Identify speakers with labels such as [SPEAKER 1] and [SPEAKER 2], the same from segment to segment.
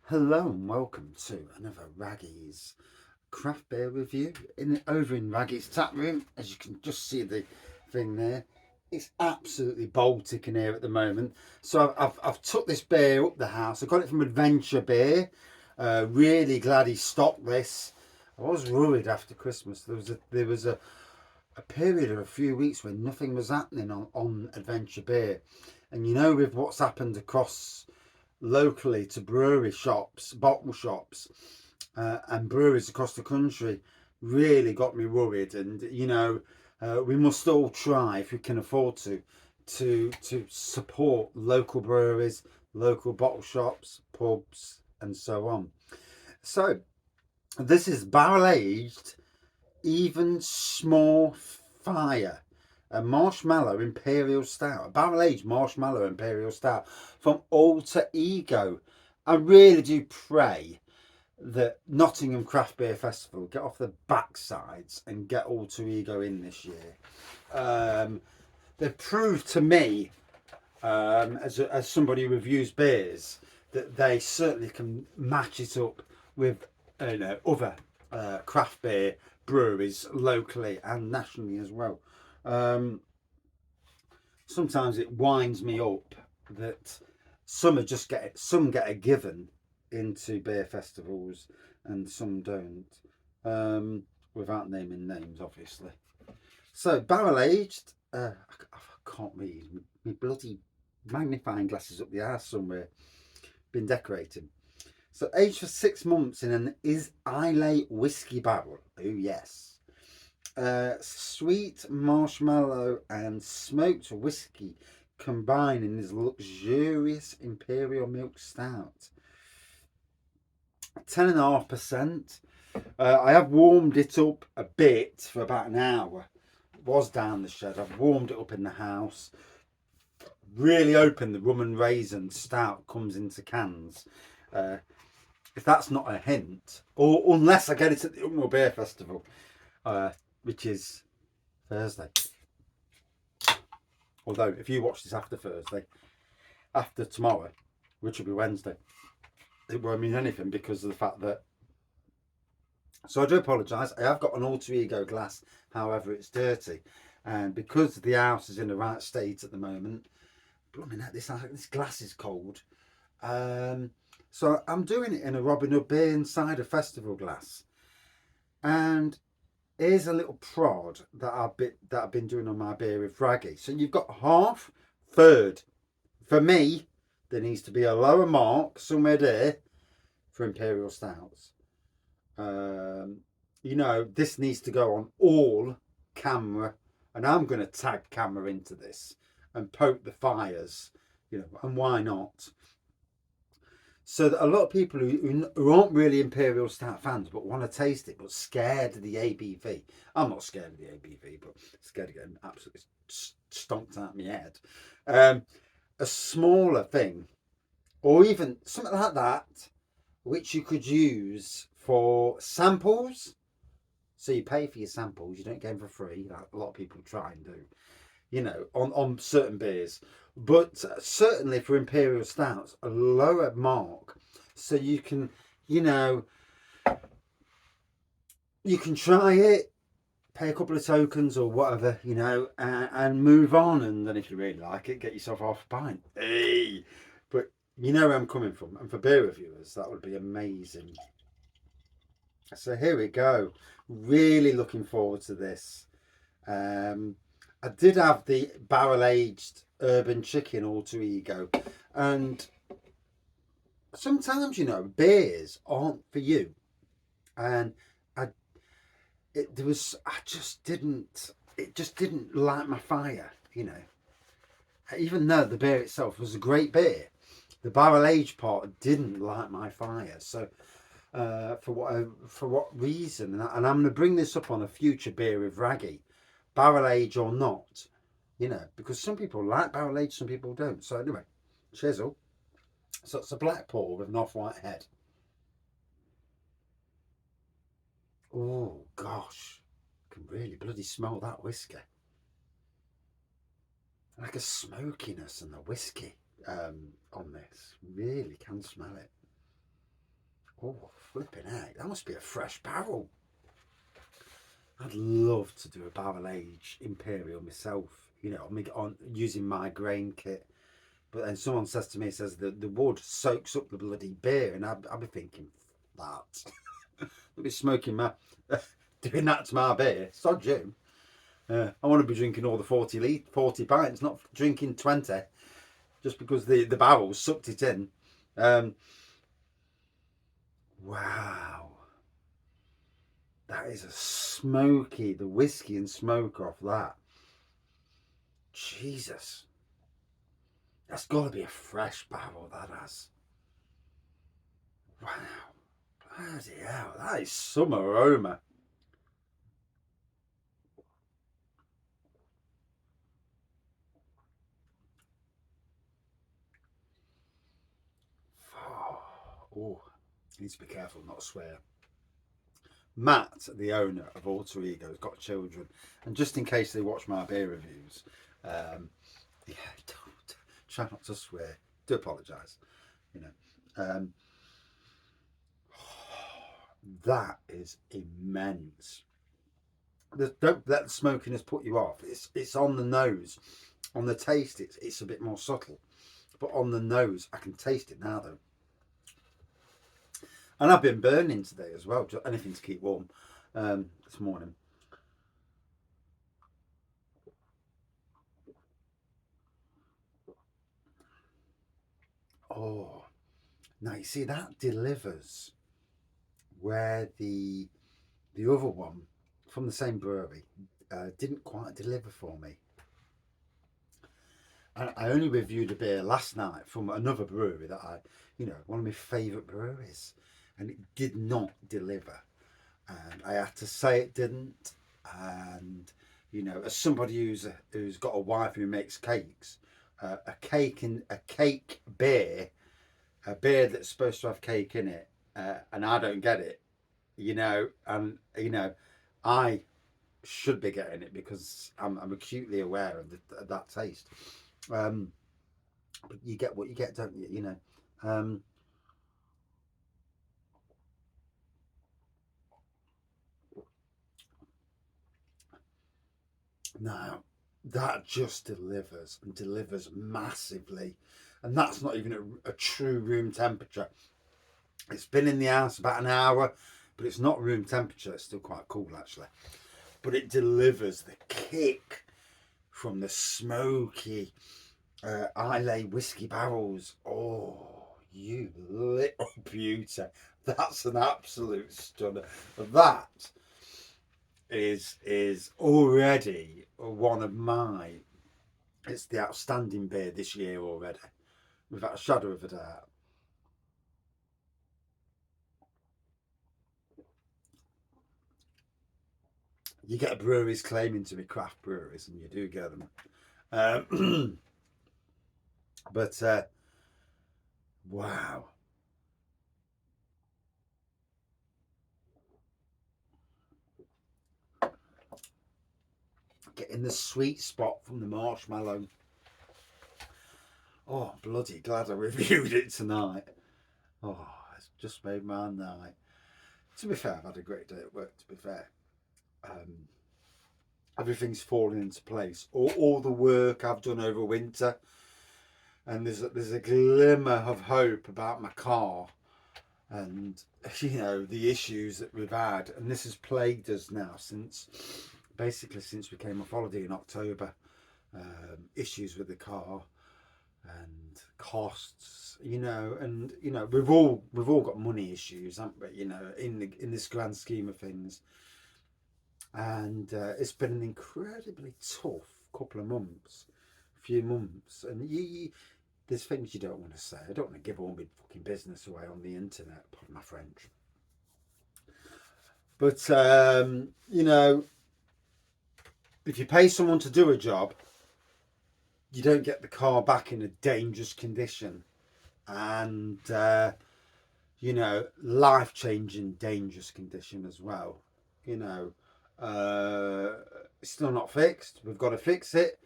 [SPEAKER 1] Hello and welcome to another Raggy's craft beer review over in Raggy's tap room. As you can just see the thing there, it's absolutely Baltic in here at the moment. So I've took this beer up the house. I got it from Adventure Beer. Really glad he stocked this. I was worried after Christmas. There was a period of a few weeks when nothing was happening on Adventure Beer, and with what's happened across locally to brewery shops, bottle shops, and breweries across the country really got me worried. And we must all try, if we can afford to support local breweries, local bottle shops, pubs, and so on. So this is barrel aged, even small fire. A Marshmallow Imperial Stout, a barrel aged Marshmallow Imperial Stout from Alter Ego. I really do pray that Nottingham Craft Beer Festival get off the backsides and get Alter Ego in this year. They've proved to me, as somebody who reviews beers, that they certainly can match it up with other craft beer breweries locally and nationally as well. Sometimes it winds me up that some get a given into beer festivals and some don't, without naming names, obviously. So barrel aged. I can't read. My bloody magnifying glasses up the arse somewhere. Been decorating. So aged for 6 months in an Islay whiskey barrel. Oh yes. Sweet marshmallow and smoked whiskey combine in this luxurious imperial milk stout. 10.5%. I have warmed it up a bit for about an hour. It was down the shed. I've warmed it up in the house. Really open the rum and raisin stout comes into cans. If that's not a hint, or unless I get it at the Upnor Beer Festival, which is Thursday. Although, if you watch this after Thursday, after tomorrow, which will be Wednesday, it won't mean anything because of the fact that. So I do apologise. I have got an Alter Ego glass, however, it's dirty, and because the house is in the right state at the moment, blooming heck, this glass is cold. So I'm doing it in a Robin Hood Beer cider festival glass, and here's a little prod that I've been doing on my beer with Raggy. So you've got half, third. For me, there needs to be a lower mark somewhere there for Imperial Stouts. This needs to go on all camera, and I'm going to tag camera into this and poke the fires, and why not? So that a lot of people who aren't really Imperial Stout fans but want to taste it but scared of the ABV. I'm not scared of the ABV, but scared of getting absolutely stomped out of my head. A smaller thing, or even something like that, which you could use for samples. So you pay for your samples, you don't get them for free, like a lot of people try and do, on certain beers. But certainly for Imperial Stouts, a lower mark, so you can, you can try it, pay a couple of tokens or whatever, and move on. And then if you really like it, get yourself half a pint. Hey! But you know where I'm coming from. And for beer reviewers, that would be amazing. So here we go. Really looking forward to this. I did have the barrel aged urban chicken Alter Ego, and sometimes beers aren't for you, and I just didn't light my fire, even though the beer itself was a great beer, the barrel aged part didn't light my fire. So for what reason, and I'm going to bring this up on a future beer with Raggy, barrel age or not, because some people like barrel age, some people don't. So anyway, cheers all. So it's a black pour with an off-white head. Oh gosh, I can really bloody smell that whiskey. Like a smokiness and the whiskey on this. Really can smell it. Oh, flipping heck. That must be a fresh barrel. I'd love to do a barrel age Imperial myself, you know, on using my grain kit. But then someone says to me, says that the wood soaks up the bloody beer, and I'll be thinking, that. I'll be smoking my, doing that to my beer. Sod you. I want to be drinking all the 40 pints, not drinking 20, just because the barrel sucked it in. Wow. That is a smoky, the whiskey and smoke off that. Jesus. That's got to be a fresh barrel, that has. Wow. Bloody hell, that is some aroma. Oh, need to be careful not to swear. Matt, the owner of Alter Ego, has got children, and just in case they watch my beer reviews, yeah, don't try not to swear. Do apologise, you know. That is immense. Don't let the smokiness put you off. It's on the nose. On the taste, it's a bit more subtle, but on the nose, I can taste it now though. And I've been burning today as well, just anything to keep warm this morning. Oh, now you see that delivers where the other one from the same brewery didn't quite deliver for me. And I only reviewed a beer last night from another brewery that one of my favourite breweries, and it did not deliver. And I had to say it didn't. And as somebody who's got a wife who makes cakes, a cake beer, a beer that's supposed to have cake in it, and I don't get it, and I should be getting it because I'm acutely aware of that taste. But you get what you get, don't you? Now that just delivers and delivers massively, and that's not even a true room temperature. It's been in the house about an hour, but it's not room temperature. It's still quite cool actually, but it delivers the kick from the smoky Islay whiskey barrels. Oh, you little beauty. That's an absolute stunner. That is already one of it's the outstanding beer this year already, without a shadow of a doubt. You get breweries claiming to be craft breweries, and you do get them. But wow. Getting the sweet spot from the marshmallow. Oh, bloody glad I reviewed it tonight. Oh, it's just made my night. To be fair, I've had a great day at work, to be fair. Everything's falling into place. All the work I've done over winter, and there's a glimmer of hope about my car, and the issues that we've had, and this has plagued us now since we came off holiday in October. Issues with the car and costs, and we've all got money issues, haven't we? In this grand scheme of things. And it's been an incredibly tough few months, and there's things you don't want to say. I don't want to give all my fucking business away on the internet, pardon my French. But if you pay someone to do a job, you don't get the car back in a dangerous condition, and life-changing dangerous condition as well. It's still not fixed. We've got to fix it,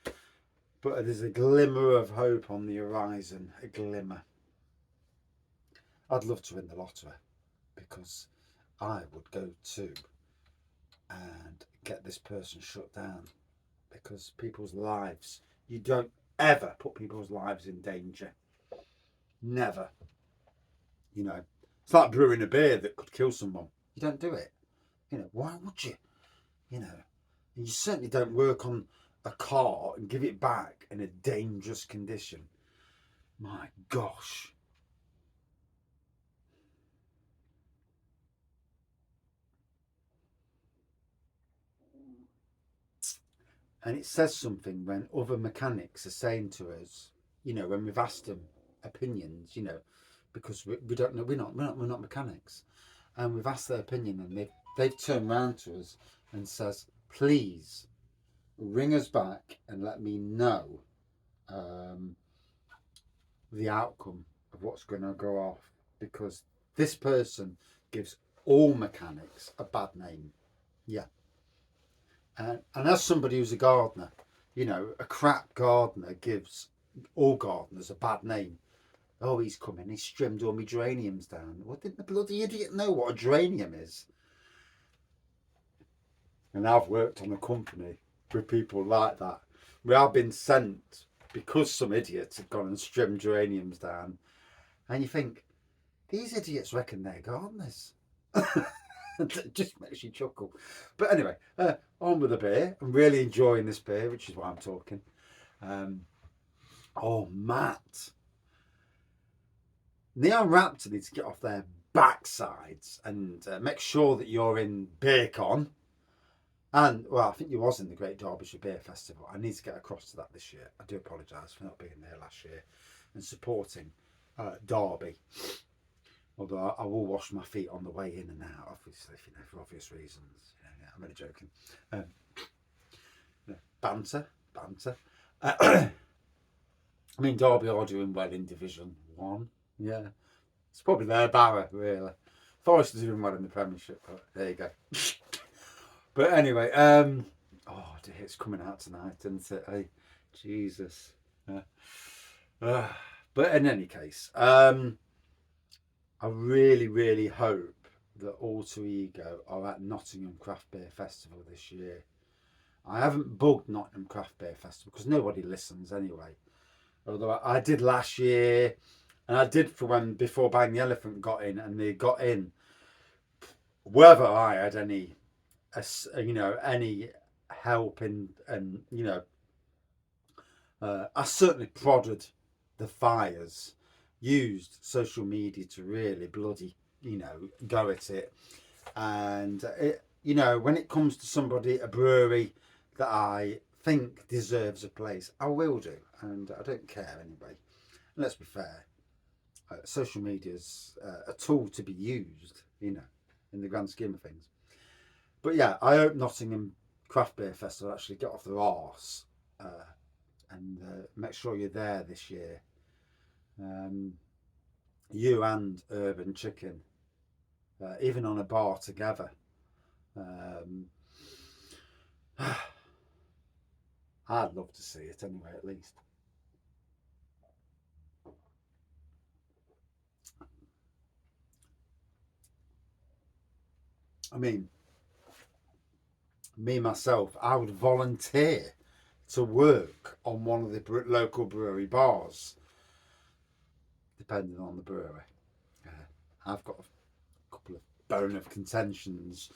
[SPEAKER 1] but there's a glimmer of hope on the horizon. A glimmer. I'd love to win the lottery. because I would go to and get this person shut down, because people's lives, you don't ever put people's lives in danger. Never. You know, it's like brewing a beer that could kill someone. You don't do it. You know, why would you? You know, and you certainly don't work on a car and give it back in a dangerous condition. My gosh. And it says something when other mechanics are saying to us, you know, when we've asked them opinions, you know, because we don't know, we're not mechanics, and we've asked their opinion, and they've turned around to us and says, please ring us back and let me know the outcome of what's going to go off, because this person gives all mechanics a bad name. Yeah. And as somebody who's a gardener, you know, a crap gardener gives all gardeners a bad name. Oh, he's coming, he's trimmed all my geraniums down. What, didn't the bloody idiot know what a geranium is? And I've worked on a company with people like that. We have been sent because some idiots have gone and trimmed geraniums down. And you think, these idiots reckon they're gardeners. It just makes you chuckle. But anyway, on with the beer. I'm really enjoying this beer, which is why I'm talking. Oh, Matt. Neon Raptor needs to get off their backsides and make sure that you're in BeerCon. And, well, I think you was in the Great Derbyshire Beer Festival. I need to get across to that this year. I do apologise for not being there last year and supporting Derby. Although I will wash my feet on the way in and out, obviously, you know, for obvious reasons. Yeah, I'm only joking. Banter. I mean, Derby are doing well in Division 1. Yeah. It's probably their Barra, really. Forest is doing well in the Premiership, but there you go. But anyway, oh dear, it's coming out tonight, isn't it? Hey, Jesus. But in any case, I really, really hope that Alter Ego are at Nottingham Craft Beer Festival this year. I haven't bugged Nottingham Craft Beer Festival because nobody listens anyway. Although I did last year, and I did for when Before Bang the Elephant got in, and they got in. Whether I had any, you know, any help in, and you know, I certainly prodded the fires, used social media to really bloody, you know, go at it, and it, you know, when it comes to somebody, a brewery that I think deserves a place, I will do, and I don't care anyway. And let's be fair, social media's a tool to be used, you know, in the grand scheme of things. But yeah, I hope Nottingham Craft Beer Festival actually get off their arse and make sure you're there this year. You and Urban Chicken, even on a bar together. I'd love to see it anyway, at least. I mean, me myself, I would volunteer to work on one of the local brewery bars, depending on the brewery. I've got a couple of bone of contentions,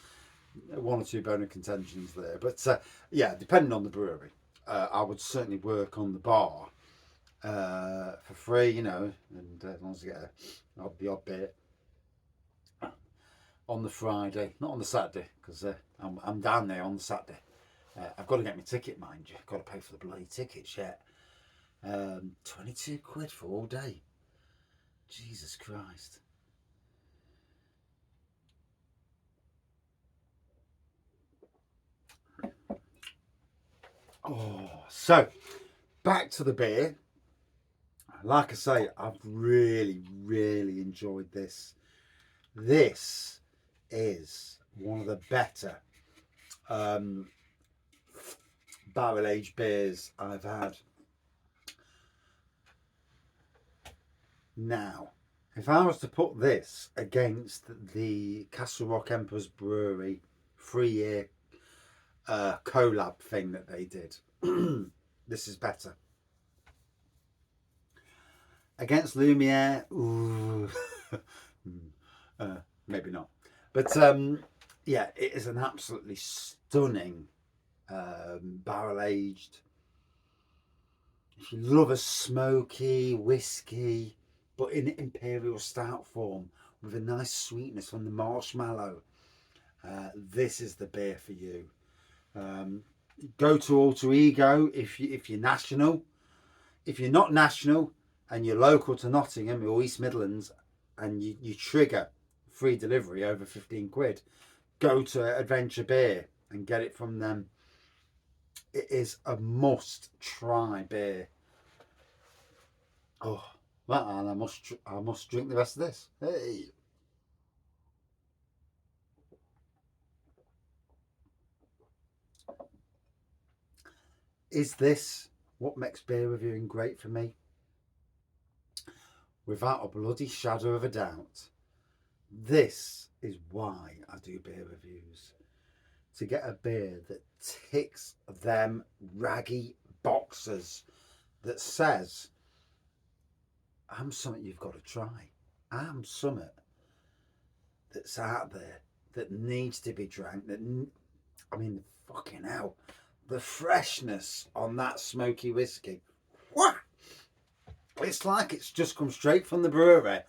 [SPEAKER 1] one or two bone of contentions there, but yeah, depending on the brewery, I would certainly work on the bar for free, you know, and as long as I get the odd bit on the Friday, not on the Saturday, because I'm down there on the Saturday. I've got to get my ticket, mind you. I've got to pay for the bloody tickets yet. 22 quid for all day. Jesus Christ. Oh, so back to the beer. Like I say, I've really, really enjoyed this. This is one of the better barrel aged beers I've had. Now, If I was to put this against the Castle Rock Emperor's Brewery 3-year collab thing that they did, this is better. Against Lumiere, ooh, maybe not. But yeah, it is an absolutely stunning barrel aged. If you love a smoky whiskey, but in imperial stout form with a nice sweetness from the marshmallow, this is the beer for you. Go to Alter Ego if you're national. If you're not national and you're local to Nottingham or East Midlands and you trigger free delivery over 15 quid, go to Adventure Beer and get it from them. It is a must try beer. Oh, well, and I must drink the rest of this. Hey. Is this what makes beer reviewing great for me? Without a bloody shadow of a doubt. This is why I do beer reviews. To get a beer that ticks them raggy boxes, that says, I'm something you've got to try. I'm something that's out there that needs to be drank. I mean, fucking hell. The freshness on that smoky whiskey. What? It's like it's just come straight from the brewery.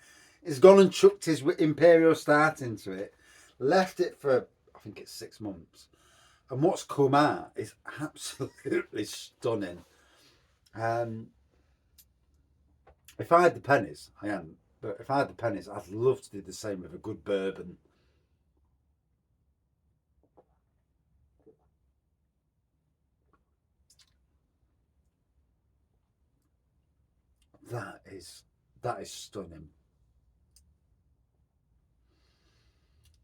[SPEAKER 1] He's gone and chucked his Imperial Stout into it, left it for, I think it's 6 months. And what's come out is absolutely stunning. If I had the pennies, I am, but if I had the pennies, I'd love to do the same with a good bourbon. That is stunning.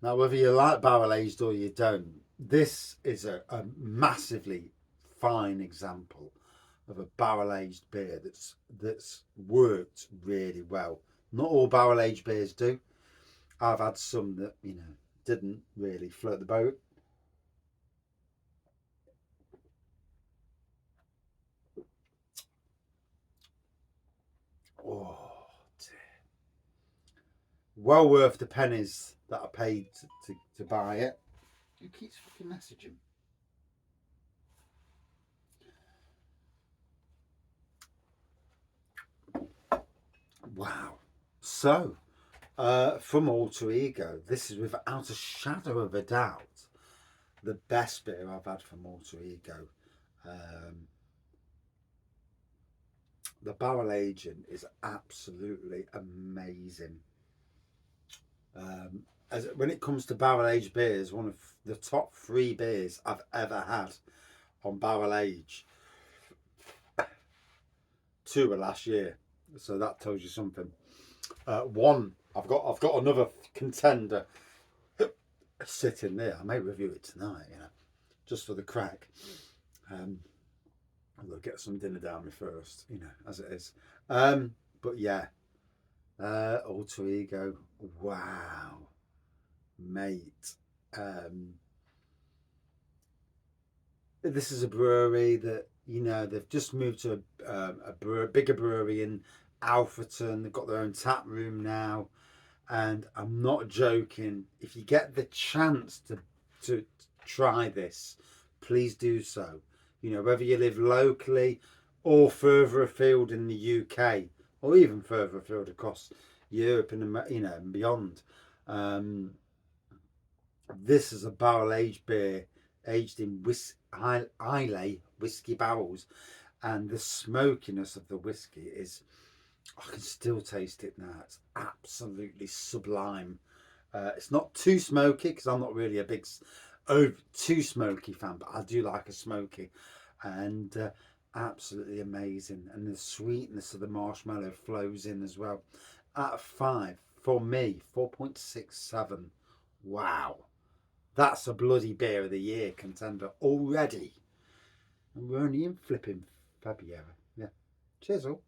[SPEAKER 1] Now, whether you like barrel aged or you don't, this is a massively fine example of a barrel aged beer that's worked really well. Not all barrel aged beers do. I've had some that, you know, didn't really float the boat. Oh, dear. Well worth the pennies that I paid to buy it. Who keeps fucking messaging? Wow. So, from Alter Ego, this is without a shadow of a doubt the best beer I've had from Alter Ego. The barrel aging is absolutely amazing. When it comes to barrel aged beers, one of the top 3 beers I've ever had on barrel age. 2 were last year, so that tells you something. One, I've got another contender sitting there. I may review it tonight, you know, just for the crack. I'll get some dinner down me first, you know, as it is. But yeah, Alter Ego, wow, mate. This is a brewery that, you know, they've just moved to a bigger brewery in Alfreton. They've got their own tap room now, and I'm not joking. If you get the chance to try this, please do so. You know, whether you live locally or further afield in the UK, or even further afield across Europe and, you know, and beyond. This is a barrel aged beer, aged in Islay whiskey barrels, and the smokiness of the whiskey is, I can still taste it now. It's absolutely sublime. It's not too smoky, because I'm not really a big too smoky fan, but I do like a smoky, and absolutely amazing. And the sweetness of the marshmallow flows in as well. Out of 5, for me, 4.67. Wow, that's a bloody beer of the year contender already, and we're only in flipping February. Yeah, cheers all.